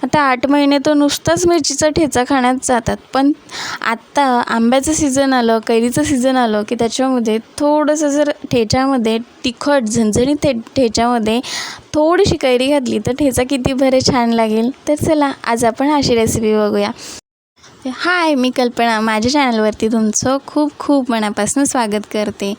आता 8 महिने तर नुसताच मिरचीचा ठेचा खाण्यात जातात, पण आत्ता आंब्याचं सीझन आलं, कैरीचं सीझन आलं की त्याच्यामध्ये थोडंसं जर ठेच्यामध्ये तिखट झणझणीत ठेच्यामध्ये थोडीशी कैरी घातली तर ठेचा किती बरे छान लागेल. तर चला आज आपण अशी रेसिपी बघूया. हाय, मी कल्पना. माझ्या चॅनलवरती तुमचं खूप खूप मनापासून स्वागत करते.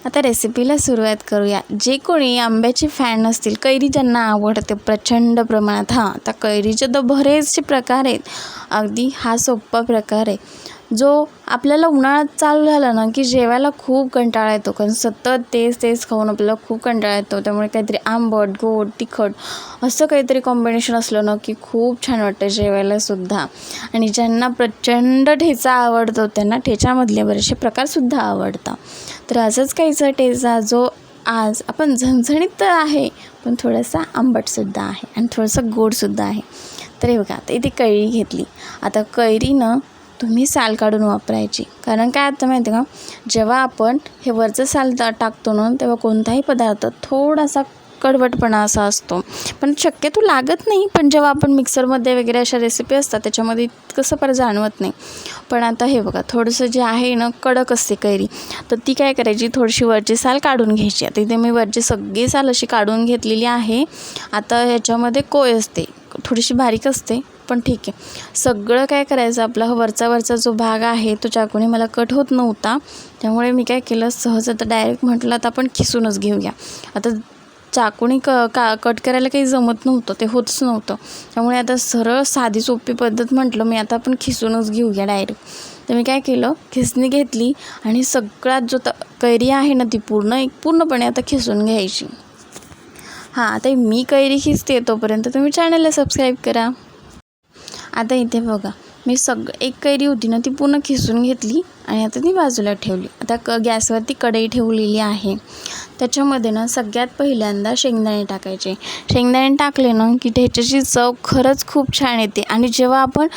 आता रेसिपीला सुरुवात करूया. जे कोणी आंब्याचे फॅन असतील, कैरी ज्यांना आवडते प्रचंड प्रमाणात, आता कैरीचे तर बरेचसे प्रकार आहेत. अगदी हा सोपा प्रकार आहे जो आपल्याला उन्हाळ्यात चालू झाला ना की जेवायला खूप कंटाळा येतो, कारण सतत तेच खाऊन आपल्याला खूप कंटाळा येतो. त्यामुळे काहीतरी आंबट, गोड, तिखट असं काहीतरी कॉम्बिनेशन असलं ना की खूप छान वाटतं जेवायलासुद्धा. आणि ज्यांना प्रचंड ठेचा आवडतो त्यांना ठेच्यामधले बरेचसे प्रकारसुद्धा आवडतात. तर असंच काहीचा ठेचा जो आज आपण झणझणीत तर आहे, पण थोडासा आंबटसुद्धा आहे आणि थोडंसं गोडसुद्धा आहे. तर हे बघा, आता इथे कैरी घेतली. आता कैरीनं तुम्ही साल काढून वापरायची, कारण काय होतं माहिती आहे का, जेव्हा आपण हे वरचं साल टाकतो ना तेव्हा कोणताही पदार्थ थोडासा कडवटपणा असा असतो, पण शक्यतो लागत नाही. पण जेव्हा आपण मिक्सरमध्ये वगैरे अशा रेसिपी असतात त्याच्यामध्ये इतकंसं फार जाणवत नाही. पण आता हे बघा, थोडंसं जे आहे ना कडक असते कैरी, तर ती काय करायची, थोडीशी वरची साल काढून घ्यायची. आता इथे मी वरची सगळी साल अशी काढून घेतलेली आहे. आता ह्याच्यामध्ये कोय असते, थोडीशी बारीक असते, पण ठीक आहे. सगळं काय करायचं, आपला वरचा जो भाग आहे तो चाकूने मला कट होत नव्हता, त्यामुळे मी काय केलं, सहज आता डायरेक्ट म्हटलं आता आपण खिसूनच घेऊया. आता चाकूने कट करायला काही जमत नव्हतं, ते होतच नव्हतं. त्यामुळे आता सरळ साधी सोपी पद्धत म्हटलं मी, आता आपण खिसूनच घेऊया डायरेक्ट. तर मी काय केलं, खिसणी घेतली आणि सगळ्यात जो कैरी आहे ना ती पूर्णपणे आता खिसून घ्यायची. आता मी कैरी खिसते तोपर्यंत तुम्ही चॅनलला सबस्क्राईब करा. आता इथे बघा, मी एक कैरी होती ना ती पूर्ण खिसून घेतली आणि आता ती बाजूला ठेवली. आता गॅसवरती कढई ठेवलेली आहे. त्याच्यामध्ये ना सगळ्यात पहिल्यांदा शेंगदाणे टाकायचे. शेंगदाणे टाकले ना की त्याच्याची चव खरंच खूप छान येते. आणि जेव्हा आपण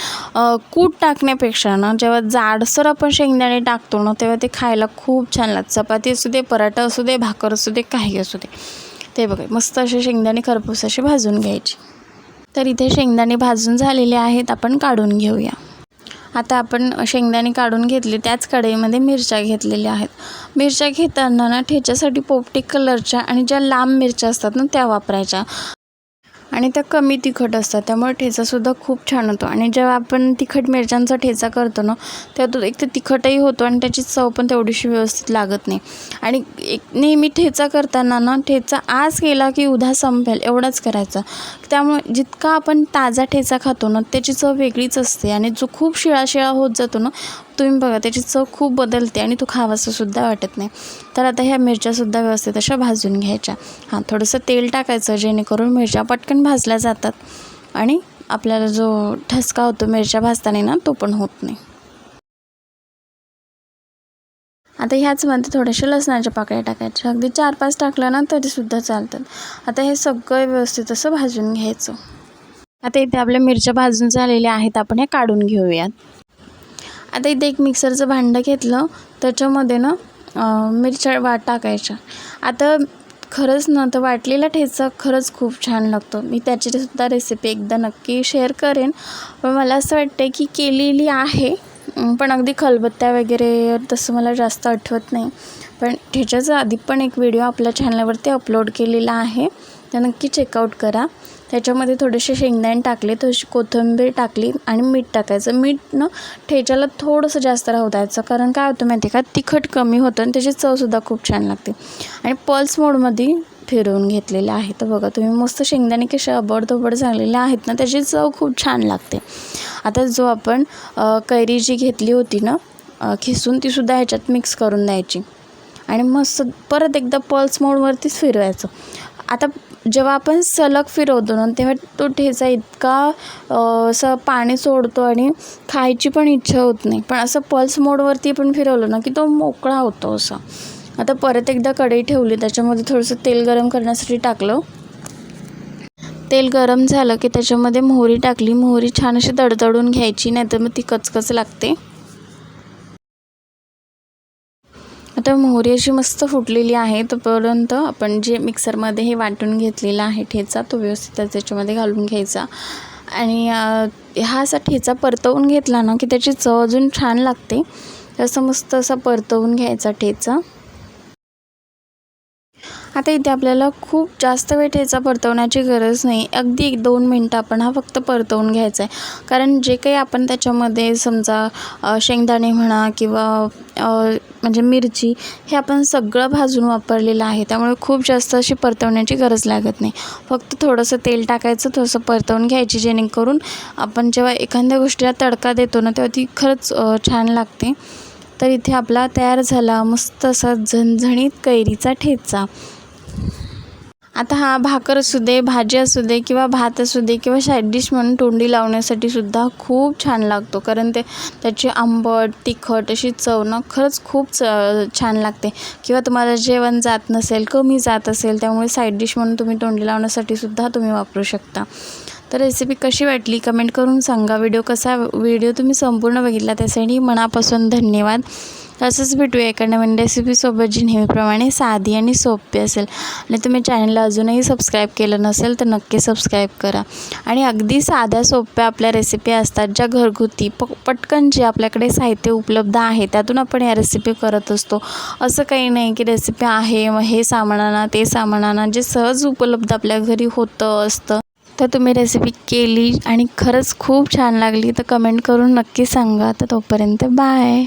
कूट टाकण्यापेक्षा ना जेव्हा जाडसर आपण शेंगदाणे टाकतो ना तेव्हा ते खायला खूप छान लागतं. चपाती असू दे, पराठा असू दे, भाकर असू दे, काही असू दे. ते बघा, मस्त असे शेंगदाणे खरपूस असे भाजून घ्यायचे. तर इथे शेंगदाणे भाजून झालेले आहेत, आपण काढून घेऊया. आता आपण शेंगदाणे काढून घेतले, त्याच कढईमध्ये मिरच्या घेतलेल्या आहेत. मिरच्या घेताना ना ठेच्यासाठी पोपटी कलरच्या आणि ज्या लांब मिरच्या असतात ना त्या वापरायच्या, आणि त्या कमी तिखट असतात, त्यामुळे ठेचासुद्धा खूप छान होतो. आणि जेव्हा आपण तिखट मिरच्यांचा ठेचा करतो ना तेव्हा तो एक तर तिखटही होतो आणि त्याची चव पण तेवढीशी व्यवस्थित लागत नाही. आणि नेहमी ठेचा करताना ना ठेचा आज केला की उद्या संपेल एवढाच करायचा. त्यामुळे जितका आपण ताजा ठेचा खातो ना त्याची चव वेगळीच असते, आणि जो खूप शिळा होत जातो ना तुम्ही बघा त्याची चव खूप बदलते आणि तो खावासासुद्धा वाटत नाही. तर आता ह्या मिरच्यासुद्धा व्यवस्थित अशा भाजून घ्यायच्या. थोडंसं तेल टाकायचं जेणेकरून मिरच्या पटकन भाजल्या जातात आणि आपल्याला जो ठसका होतो मिरच्या भाजताना ना तो पण होत नाही. आता ह्याचमध्ये थोड्याशा लसणाच्या पाकळ्या टाकायच्या, अगदी 4-5 टाकल्या ना तरीसुद्धा चालतात. आता हे सगळं व्यवस्थित असं भाजून घ्यायचं. आता इथे आपल्या मिरच्या भाजून झालेल्या आहेत, आपण ह्या काढून घेऊयात. आता इथे एक मिक्सरचं भांडं घेतलं, त्याच्यामध्ये ना मिरच्या टाकायच्या. आता खरंच ना तर वाटलेला ठेचा खरंच खूप छान लागतो. मी त्याचीसुद्धा रेसिपी एकदा नक्की शेअर करेन, पण मला असं वाटतं की केलेली आहे, पण अगदी खलबत्त्या वगैरे तसं मला जास्त आठवत नाही. पण ठेच्याचा आधी पण एक व्हिडिओ आपल्या चॅनलवरती अपलोड केलेला आहे, तर नक्की चेकआउट करा. त्याच्यामध्ये थोडेसे शेंगदाणे टाकले, थोडीशी कोथिंबीर टाकली आणि मीठ टाकायचं. मीठ ना ठेच्याला थोडंसं जास्त राहू द्यायचं, कारण काय होतं माहिती आहे का, तिखट कमी होतं आणि त्याची चवसुद्धा खूप छान लागते. आणि पल्स मोडमध्ये फिरवून घेतलेले आहे. तर बघा तुम्ही मस्त शेंगदाणे कसे अबडधबड झालेले आहेत ना, त्याची चव खूप छान लागते. आता जो आपण कैरी जी घेतली होती ना खिसून, तीसुद्धा ह्याच्यात मिक्स करून द्यायची आणि मस्त परत एकदा पल्स मोडवरतीच फिरवायचं. आता जेव्हा आपण सलग फिरवतो ना तेव्हा तो ठेचा इतका असं पाणी सोडतो आणि खायची पण इच्छा होत नाही. पण असं पल्स मोडवरती पण फिरवलं ना की तो मोकळा होतो असा. आता परत एकदा कढई ठेवली, त्याच्यामध्ये थोडंसं तेल गरम करण्यासाठी टाकलं. तेल गरम झालं की त्याच्यामध्ये मोहरी टाकली. मोहरी छान अशी तडतडून घ्यायची, नाहीतर मग ती कचकच लागते. आता मोहरी अशी मस्त फुटलेली आहे, तोपर्यंत आपण जे मिक्सरमध्ये हे वाटून घेतलेला आहे ठेचा तो व्यवस्थित त्याच्यामध्ये घालून घ्यायचा. आणि हा असा ठेचा परतवून घेतला ना की त्याची चव अजून छान लागते. असं मस्त असा परतवून घ्यायचा ठेचा. आता इथे आपल्याला खूप जास्त वेळ ठेचा परतवण्याची गरज नाही. अगदी 1-2 मिनटं आपण हा फक्त परतवून घ्यायचा आहे. कारण जे काही आपण त्याच्यामध्ये समजा शेंगदाणे म्हणा किंवा म्हणजे मिरची, हे आपण सगळं भाजून वापरलेलं आहे. त्यामुळे खूप जास्त अशी परतवण्याची गरज लागत नाही. फक्त थोडंसं तेल टाकायचं, थोडंसं परतवून घ्यायची, जेणेकरून आपण जेव्हा एखाद्या गोष्टीला तडका देतो ना तेव्हा ती खरंच छान लागते. तर इथे आपला तयार झाला मस्त असा झणझणीत कैरीचा ठेचा. आता हा भाकर असू दे, भाजी असू दे किंवा भात असू दे किंवा साईड डिश म्हणून तोंडी लावण्यासाठी सुद्धा खूप छान लागतो. कारण त्याची आंबट, तिखट अशी चव ना खरंच खूप छान लागते. किंवा तुम्हाला जेवण जात नसेल, कमी जात असेल, त्यामुळे साईड डिश म्हणून तुम्ही तोंडी लावण्यासाठी सुद्धा तुम्ही वापरू शकता. तर रेसिपी कशी वाटली कमेंट करून सांगा. व्हिडिओ तुम्ही संपूर्ण बघितला त्यासाठी मनापासून धन्यवाद. असंच भेटूया एका नवीन रेसिपीसोबत जी नेहमीप्रमाणे साधी आणि सोपी असेल. आणि तुम्ही चॅनलला अजूनही सबस्क्राईब केलं नसेल तर नक्की सबस्क्राईब करा. आणि अगदी साध्या सोप्या आपल्या रेसिपी असतात ज्या घरगुती पटकन जे आपल्याकडे साहित्य उपलब्ध आहे त्यातून आपण या रेसिपी करत असतो. असं काही नाही की रेसिपी आहे मग हे सामान आणा ते सामान आणा. जे सहज उपलब्ध आपल्या घरी होतं असतं तर तुम्ही रेसिपी केली आणि खरंच खूप छान लागली तर कमेंट करून नक्की सांगा. तर तोपर्यंत बाय.